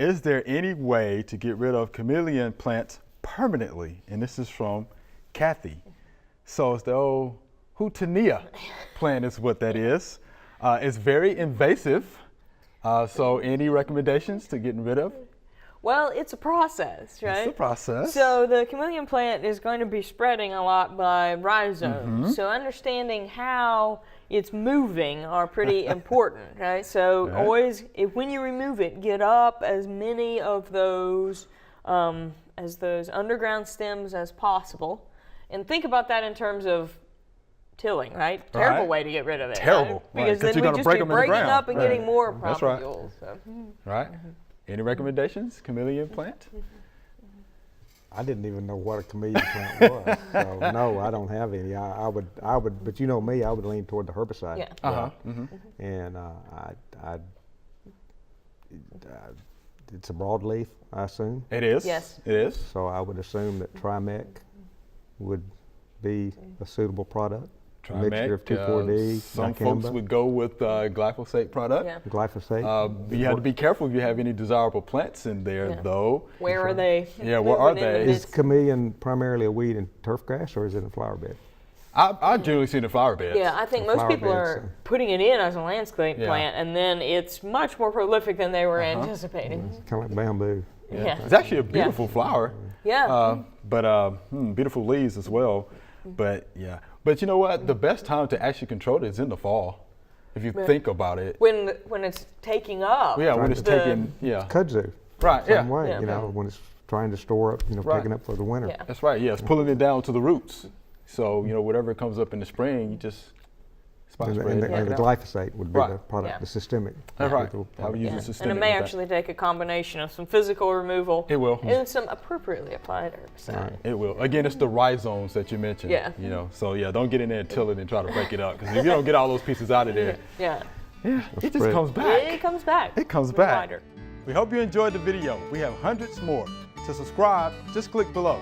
is there any way to get rid of chameleon plants permanently? And this is from Kathy. So it's the old Houttuynia plant is what that is. It's very invasive. So any recommendations to getting rid of? Well, it's a process, right? It's a process. So the chameleon plant is going to be spreading a lot by rhizomes. So understanding how it's moving are pretty important, right? So always, when you remove it, get up as many of those underground stems as possible, and think about that in terms of tilling, right? Terrible way to get rid of it. Terrible, right? Because then you're we gonna just break be them in the breaking ground. up and getting more propagules. That's right. Any recommendations? Chameleon plant? I didn't even know what a chameleon plant was, so no, I don't have any. I would, but you know me, I would lean toward the herbicide. Yeah. And it's a broadleaf, I assume. It is. Yes. It is. So I would assume that Trimec would be a suitable product. A mixture of 2,4-D, some folks would go with glyphosate product. Yeah. Glyphosate. You have to be careful if you have any desirable plants in there, though. Where are they? Yeah, where are they? Is chameleon primarily a weed in turf grass, or is it a flower bed? I generally see the flower beds. Yeah, I think most people are putting it in as a landscape plant, and then it's much more prolific than they were anticipating. It's kind of like bamboo. Yeah. It's actually a beautiful flower. Yeah. But beautiful leaves as well. But yeah. But you know what? The best time to actually control it is in the fall, if you think about it. When it's taking up. Yeah, when it's taking, Kudzu. Right, Same way, you know, when it's trying to store up, picking up for the winter. Yeah. That's right, it's pulling it down to the roots. So, whatever comes up in the spring, you just And the glyphosate would be the product, the systemic. That's right. I would use the systemic. And it may actually take a combination of some physical removal. It will. And some appropriately applied herbicide. Right. It will. Again, it's the rhizomes that you mentioned. Yeah. So don't get in there and till it and try to break it up, because if you don't get all those pieces out of there, it just comes back. It comes back. It comes back. Wider. We hope you enjoyed the video. We have hundreds more. To subscribe, just click below.